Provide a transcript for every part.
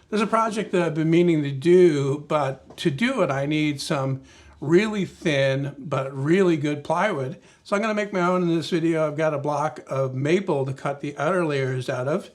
There's a project that I've been meaning to do, but to do it I need some really thin but really good plywood. So I'm going to make my own in this video. I've got a block of maple to cut the outer layers out of,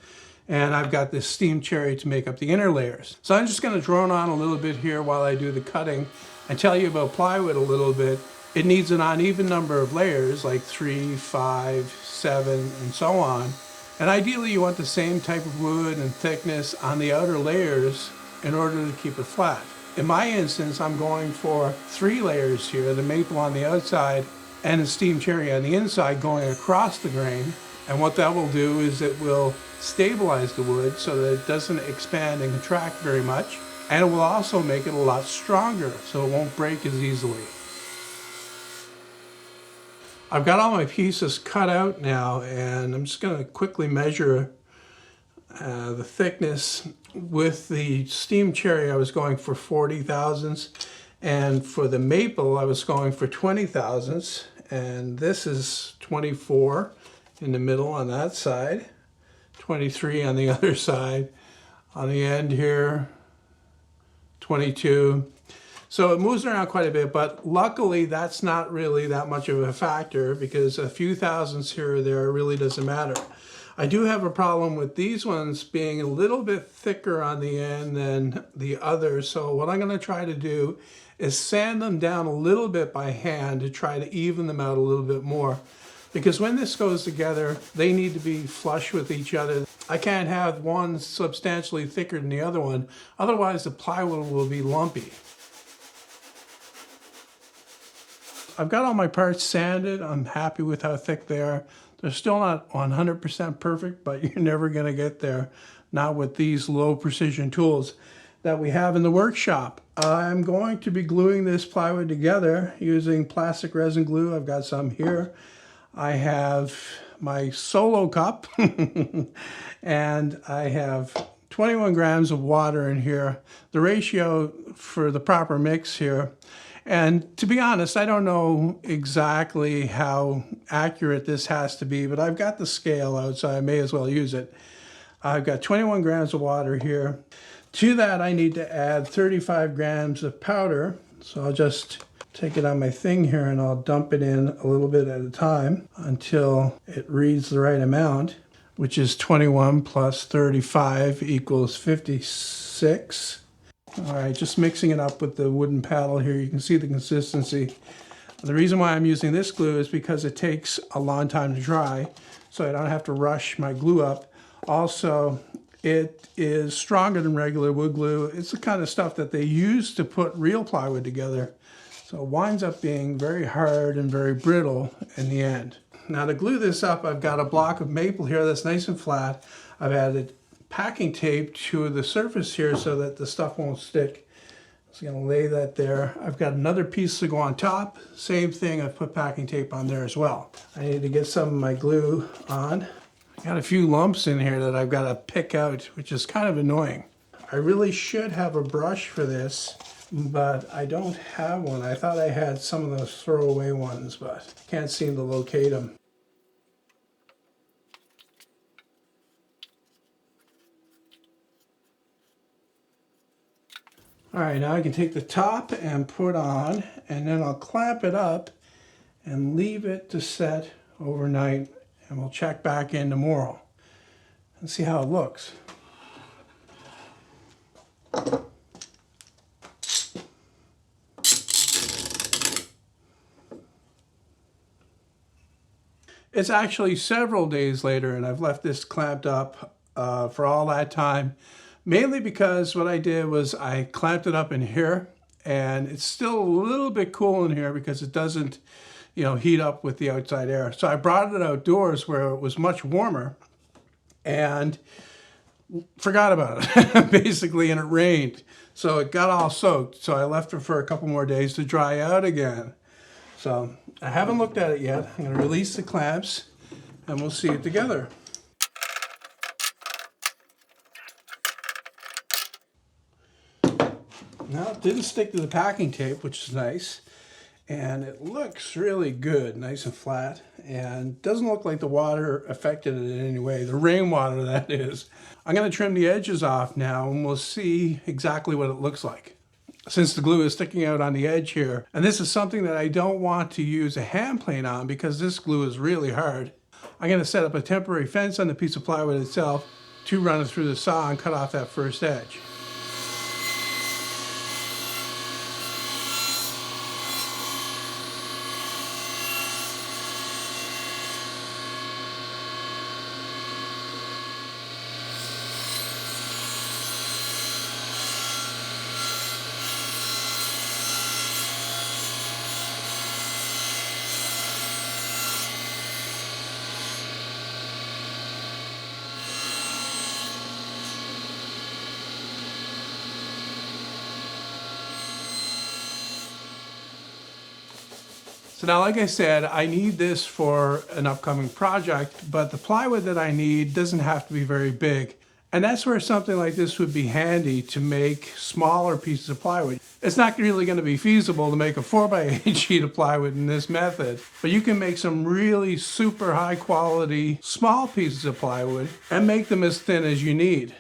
and I've got this steamed cherry to make up the inner layers. So I'm just going to drone on a little bit here while I do the cutting and tell you about plywood a little bit. It needs an uneven number of layers, like 3, 5, 7, and so on. And ideally you want the same type of wood and thickness on the outer layers in order to keep it flat. In my instance, I'm going for 3 layers here, the maple on the outside and the steamed cherry on the inside going across the grain. And what that will do is it will stabilize the wood so that it doesn't expand and contract very much. And it will also make it a lot stronger so it won't break as easily. I've got all my pieces cut out now, and I'm just going to quickly measure the thickness. With the steamed cherry I was going for 40 thousandths, and for the maple I was going for 20 thousandths, and this is 24 in the middle on that side, 23 on the other side, on the end here 22. So it moves around quite a bit, but luckily that's not really that much of a factor because a few thousandths here or there really doesn't matter. I do have a problem with these ones being a little bit thicker on the end than the others. So what I'm going to try to do is sand them down a little bit by hand to try to even them out a little bit more. Because when this goes together, they need to be flush with each other. I can't have one substantially thicker than the other one, otherwise the plywood will be lumpy. I've got all my parts sanded. I'm happy with how thick they are. They're still not 100% perfect, but you're never going to get there, not with these low precision tools that we have in the workshop. I'm going to be gluing this plywood together using plastic resin glue. I've got some here. I have my solo cup and I have 21 grams of water in here. The ratio for the proper mix here. And to be honest, I don't know exactly how accurate this has to be, but I've got the scale out, so I may as well use it. I've got 21 grams of water here. To that, I need to add 35 grams of powder. So I'll just take it on my thing here and I'll dump it in a little bit at a time until it reads the right amount, which is 21 plus 35 equals 56. All right, just mixing it up with the wooden paddle here. You can see the consistency. The reason why I'm using this glue is because it takes a long time to dry, so I don't have to rush my glue up. Also, it is stronger than regular wood glue. It's the kind of stuff that they use to put real plywood together. So it winds up being very hard and very brittle in the end. Now to glue this up, I've got a block of maple here that's nice and flat. I've added packing tape to the surface here so that the stuff won't stick. So I'm going to lay that there. I've got another piece to go on top. Same thing, I've put packing tape on there as well. I need to get some of my glue on. I got a few lumps in here that I've got to pick out, which is kind of annoying. I really should have a brush for this, but I don't have one. I thought I had some of those throwaway ones, but can't seem to locate them. All right, now I can take the top and put on, and then I'll clamp it up and leave it to set overnight, and we'll check back in tomorrow and see how it looks. It's actually several days later, and I've left this clamped up for all that time. Mainly because what I did was I clamped it up in here, and it's still a little bit cool in here because it doesn't, heat up with the outside air. So I brought it outdoors where it was much warmer and forgot about it, basically, and it rained. So it got all soaked. So I left it for a couple more days to dry out again. So I haven't looked at it yet. I'm going to release the clamps and we'll see it together. Now, it didn't stick to the packing tape, which is nice. And it looks really good, nice and flat, and doesn't look like the water affected it in any way, the rainwater that is. I'm going to trim the edges off now and we'll see exactly what it looks like. Since the glue is sticking out on the edge here, and this is something that I don't want to use a hand plane on because this glue is really hard, I'm going to set up a temporary fence on the piece of plywood itself to run it through the saw and cut off that first edge. So now, like I said, I need this for an upcoming project, but the plywood that I need doesn't have to be very big. And that's where something like this would be handy to make smaller pieces of plywood. It's not really going to be feasible to make a 4x8 sheet of plywood in this method, but you can make some really super high quality small pieces of plywood and make them as thin as you need.